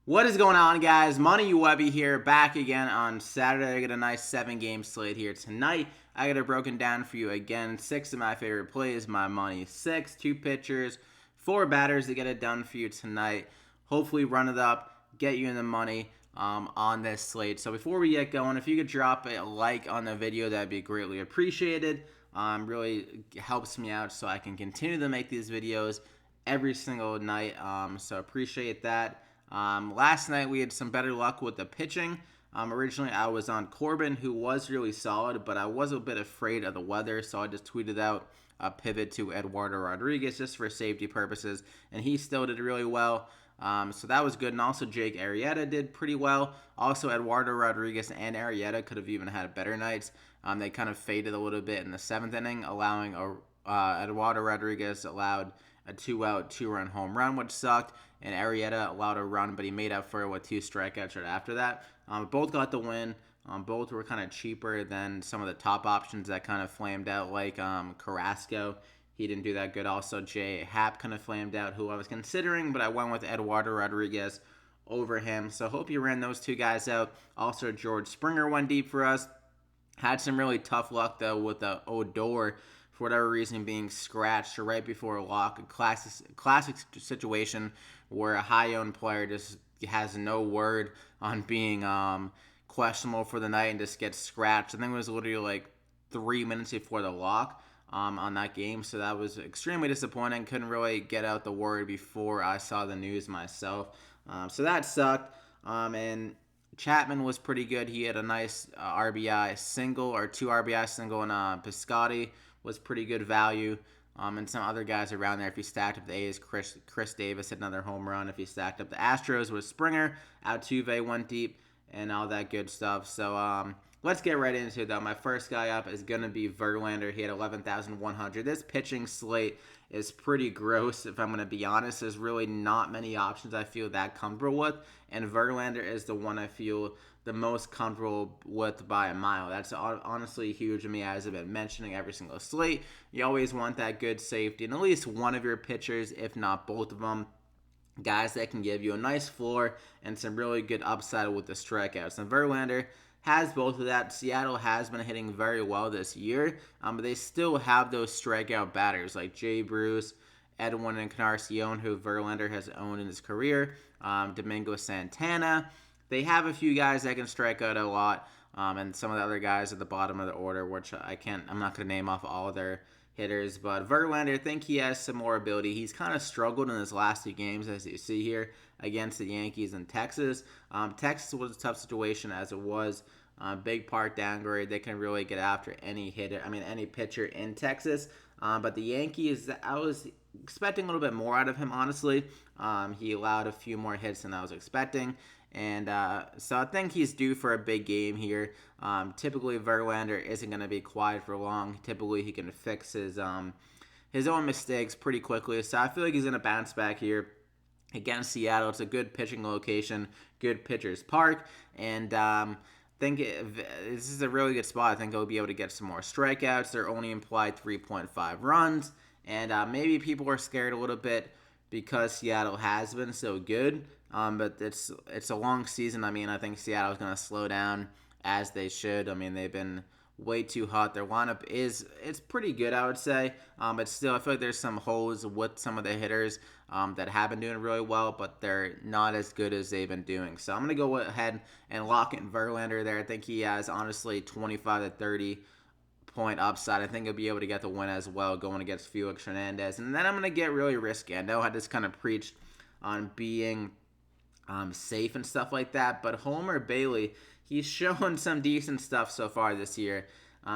What is going on, guys? Money Webby here, back again on Saturday. I got a nice 7-game slate here tonight. I got it broken down for you again. 6 of my favorite plays, my money 6, 2 pitchers, 4 batters to get it done for you tonight. Hopefully run it up, get you in the money on this slate. So before we get going, if you could drop a like on the video, that'd be greatly appreciated. Really helps me out so I can continue to make these videos every single night. So appreciate that. Last night we had some better luck with the pitching. Originally I was on Corbin, who was really solid, but I was a bit afraid of the weather, so I just tweeted out a pivot to Eduardo Rodriguez just for safety purposes, and he still did really well. So that was good, and also Jake Arrieta did pretty well. Also, Eduardo Rodriguez and Arrieta could have even had better nights. They kind of faded a little bit in the 7th inning, allowing Eduardo Rodriguez allowed a 2-out, 2-run home run, which sucked, and Arrieta allowed a run, but he made up for it with 2 strikeouts right after that. Both got the win. Both were kind of cheaper than some of the top options that kind of flamed out, like Carrasco. He didn't do that good. Also, Jay Happ kind of flamed out, who I was considering, but I went with Eduardo Rodriguez over him. So hope you ran those two guys out. Also, George Springer went deep for us. Had some really tough luck, though, with the Odor, for whatever reason, being scratched right before a lock. A classic situation where a high-owned player just has no word on being questionable for the night and just gets scratched. I think it was literally like 3 minutes before the lock on that game, so that was extremely disappointing. Couldn't really get out the word before I saw the news myself. So that sucked. And Chapman was pretty good. He had a nice RBI single, or 2 RBI single, and Piscotty was pretty good value. And some other guys around there. If he stacked up the A's, Chris Davis hit another home run. If he stacked up the Astros with Springer, Altuve went deep, and all that good stuff. So let's get right into it, though. My first guy up is going to be Verlander. He had 11,100. This pitching slate is pretty gross, if I'm going to be honest. There's really not many options I feel that comfortable with, and Verlander is the one I feel the most comfortable with by a mile. That's honestly huge to me, as I've been mentioning every single slate. You always want that good safety, and at least one of your pitchers, if not both of them, guys that can give you a nice floor and some really good upside with the strikeouts. And Verlander has both of that. Seattle has been hitting very well this year, but they still have those strikeout batters like Jay Bruce, Edwin Encarnacion, who Verlander has owned in his career, Domingo Santana. They have a few guys that can strike out a lot, and some of the other guys at the bottom of the order, which I'm not going to name off all of their hitters, but Verlander, I think he has some more ability. He's kind of struggled in his last 2 games, as you see here, against the Yankees and Texas. Texas was a tough situation, as it was. Big part downgrade. They can really get after any pitcher in Texas. But the Yankees, I was expecting a little bit more out of him, honestly. He allowed a few more hits than I was expecting. And so I think he's due for a big game here. Typically, Verlander isn't going to be quiet for long. Typically, he can fix his own mistakes pretty quickly. So I feel like he's going to bounce back here against Seattle. It's a good pitching location, good pitcher's park, and think this is a really good spot. I think he'll be able to get some more strikeouts. They're only implied 3.5 runs, and maybe people are scared a little bit because Seattle has been so good. But it's a long season. I think Seattle's going to slow down, as they should. They've been way too hot. Their lineup it's pretty good, I would say. But still, I feel like there's some holes with some of the hitters that have been doing really well, but they're not as good as they've been doing. So I'm going to go ahead and lock in Verlander there. I think he has, honestly, 25 to 30 point upside. I think he'll be able to get the win as well, going against Felix Hernandez. And then I'm going to get really risky. I know I just kind of preached on being safe and stuff like that, but Homer Bailey, he's shown some decent stuff so far this year.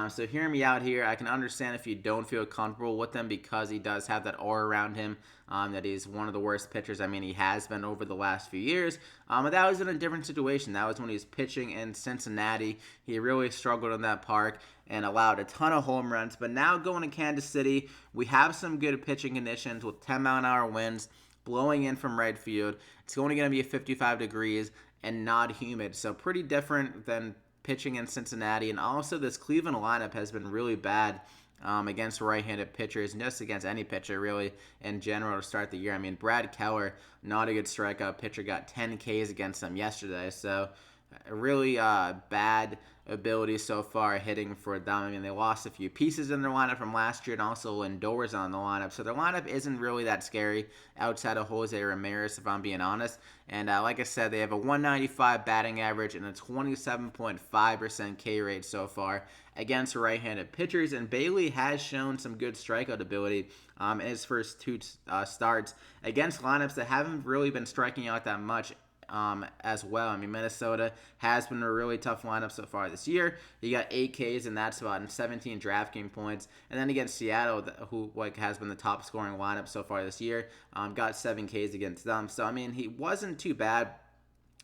So hear me out here. I can understand if you don't feel comfortable with him, because he does have that aura around him, that he's one of the worst pitchers. He has been over the last few years. But that was in a different situation. That was when he was pitching in Cincinnati. He really struggled in that park and allowed a ton of home runs. But now going to Kansas City, we have some good pitching conditions with 10-mile-an-hour winds blowing in from right field. It's only going to be 55 degrees and not humid, so pretty different than pitching in Cincinnati. And also, this Cleveland lineup has been really bad against right-handed pitchers, and just against any pitcher really in general to start the year. I mean, Brad Keller, not a good strikeout pitcher, got 10 Ks against them yesterday, so a really bad ability so far hitting for them. I mean, they lost a few pieces in their lineup from last year, and also Lindor's on the lineup, so their lineup isn't really that scary outside of Jose Ramirez, if I'm being honest. And like I said, they have a 195 batting average and a 27.5% K rate so far against right-handed pitchers, and Bailey has shown some good strikeout ability in his first two starts against lineups that haven't really been striking out that much as well. I mean, Minnesota has been a really tough lineup so far this year. You got 8 Ks in that spot and 17 DraftKings points. And then against Seattle, who has been the top scoring lineup so far this year, got 7 Ks against them. So, I mean, he wasn't too bad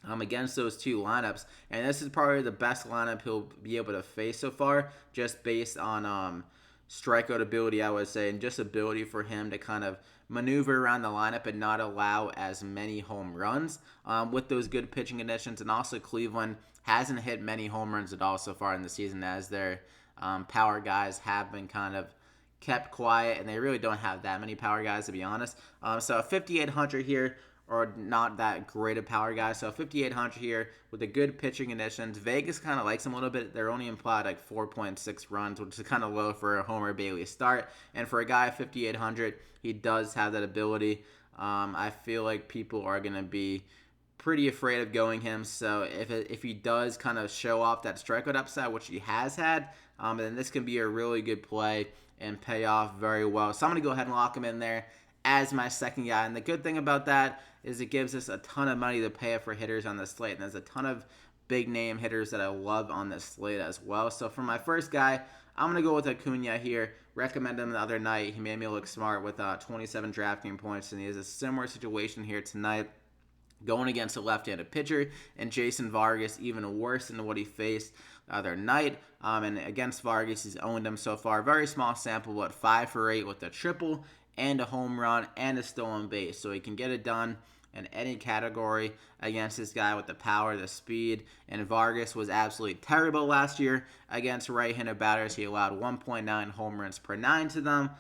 against those two lineups. And this is probably the best lineup he'll be able to face so far, just based on strikeout ability, I would say, and just ability for him to kind of maneuver around the lineup and not allow as many home runs with those good pitching conditions. And also Cleveland hasn't hit many home runs at all so far in the season, as their power guys have been kind of kept quiet, and they really don't have that many power guys, to be honest. So a 5,800 here, or not that great a power guy. So 5,800 here with the good pitching conditions. Vegas kind of likes him a little bit. They're only implied like 4.6 runs, which is kind of low for a Homer Bailey start. And for a guy at 5,800, he does have that ability. I feel like people are going to be pretty afraid of going him. So if he does kind of show off that strikeout upside, which he has had, then this can be a really good play and pay off very well. So I'm going to go ahead and lock him in there as my second guy. And the good thing about that is it gives us a ton of money to pay up for hitters on this slate. And there's a ton of big name hitters that I love on this slate as well. So for my first guy, I'm going to go with Acuna here. Recommended him the other night. He made me look smart with 27 DraftKings points. And he has a similar situation here tonight, going against a left-handed pitcher, and Jason Vargas even worse than what he faced the other night. And against Vargas, he's owned him so far. Very small sample, but 5 for 8 with a triple and a home run and a stolen base. So he can get it done in any category against this guy with the power, the speed. And Vargas was absolutely terrible last year against right-handed batters. He allowed 1.9 home runs per 9 to them.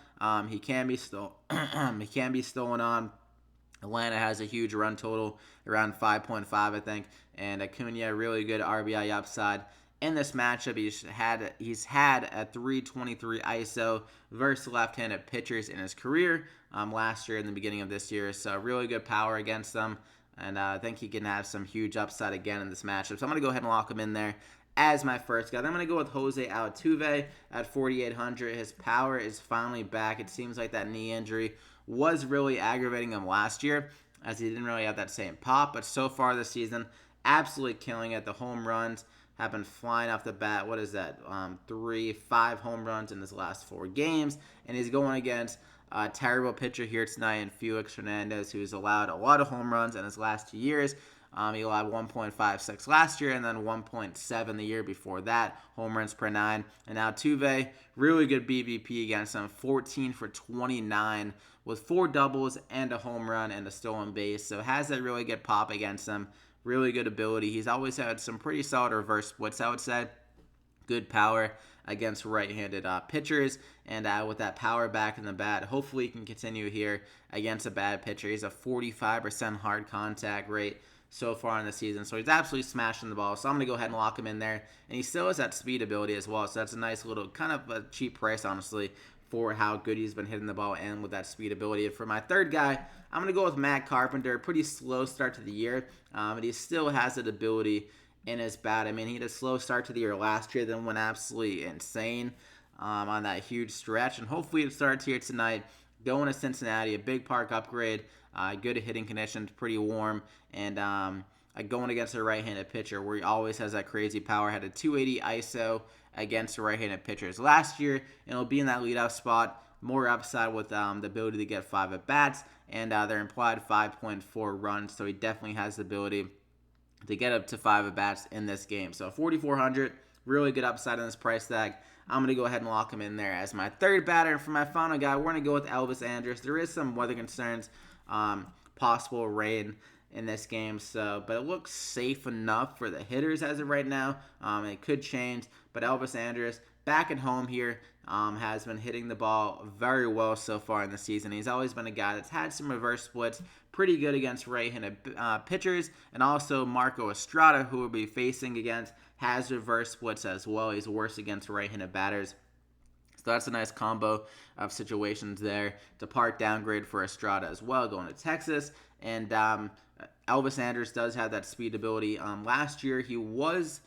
He can be stolen on. Atlanta has a huge run total, around 5.5, I think. And Acuna, really good RBI upside in this matchup. He's had a 323 ISO versus left-handed pitchers in his career last year and the beginning of this year. So really good power against them. And I think he can have some huge upside again in this matchup. So I'm going to go ahead and lock him in there as my first guy. Then I'm going to go with Jose Altuve at 4,800. His power is finally back. It seems like that knee injury was really aggravating him last year, as he didn't really have that same pop. But so far this season, absolutely killing it. The home runs have been flying off the bat. What is that? 5 home runs in his last 4 games. And he's going against a terrible pitcher here tonight in Felix Hernandez, who's allowed a lot of home runs in his last 2 years. He allowed 1.56 last year and then 1.7 the year before that, home runs per 9. And now Altuve, really good BVP against him, 14 for 29 with 4 doubles and a home run and a stolen base. So has that really good pop against him, really good ability. He's always had some pretty solid reverse splits, I would say. Good power against right-handed pitchers, and with that power back in the bat, hopefully he can continue here against a bad pitcher. He's a 45% hard contact rate so far in the season, so he's absolutely smashing the ball. So I'm going to go ahead and lock him in there, and he still has that speed ability as well, so that's a nice little, kind of a cheap price, honestly, for how good he's been hitting the ball and with that speed ability. And for my third guy, I'm going to go with Matt Carpenter. Pretty slow start to the year, but he still has that ability in his bat. I mean, he had a slow start to the year last year, then went absolutely insane on that huge stretch, and hopefully it starts here tonight. Going to Cincinnati, a big park upgrade, good hitting conditions, pretty warm, and going against a right-handed pitcher where he always has that crazy power. Had a 280 ISO against the right-handed pitchers last year, and it'll be in that leadoff spot. More upside with the ability to get 5 at-bats, and they're implied 5.4 runs, so he definitely has the ability to get up to 5 at-bats in this game. So 4,400, really good upside on this price tag. I'm going to go ahead and lock him in there as my third batter. And for my final guy, we're going to go with Elvis Andrus. There is some weather concerns, possible rain in this game, but it looks safe enough for the hitters as of right now. It could change, but Elvis Andrus back at home here. Has been hitting the ball very well so far in the season. He's always been a guy that's had some reverse splits, pretty good against right-handed pitchers, and also Marco Estrada, who will be facing against, has reverse splits as well. He's worse against right-handed batters. So that's a nice combo of situations there. Depart downgrade for Estrada as well, going to Texas. And Elvis Andrus does have that speed ability. Last year, he was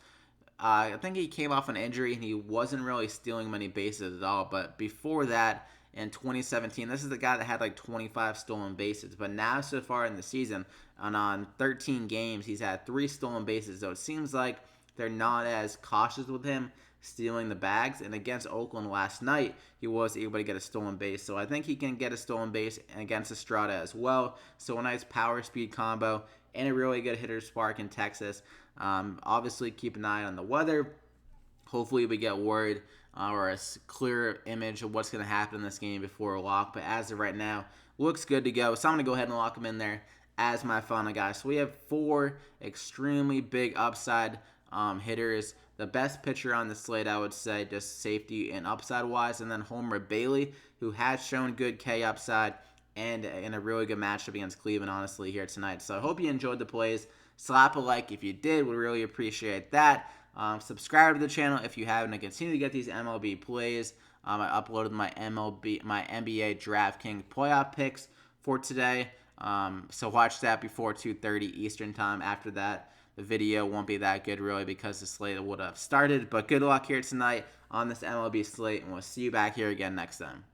I think he came off an injury and he wasn't really stealing many bases at all. But before that, in 2017, this is the guy that had like 25 stolen bases. But now, so far in the season, and on 13 games, he's had 3 stolen bases. So it seems like they're not as cautious with him stealing the bags. And against Oakland last night, he was able to get a stolen base. So I think he can get a stolen base against Estrada as well. So a nice power speed combo and a really good hitter spark in Texas. Obviously, keep an eye on the weather. Hopefully, we get word or a clear image of what's going to happen in this game before a lock. But as of right now, looks good to go. So I'm going to go ahead and lock him in there as my final guy. So we have 4 extremely big upside hitters. The best pitcher on the slate, I would say, just safety and upside-wise. And then Homer Bailey, who has shown good K upside and in a really good matchup against Cleveland, honestly, here tonight. So I hope you enjoyed the plays. Slap a like if you did. We really appreciate that. Subscribe to the channel if you haven't, and continue to get these MLB plays. I uploaded my NBA DraftKings playoff picks for today. So watch that before 2:30 Eastern time. After that, the video won't be that good really because the slate would have started. But good luck here tonight on this MLB slate, and we'll see you back here again next time.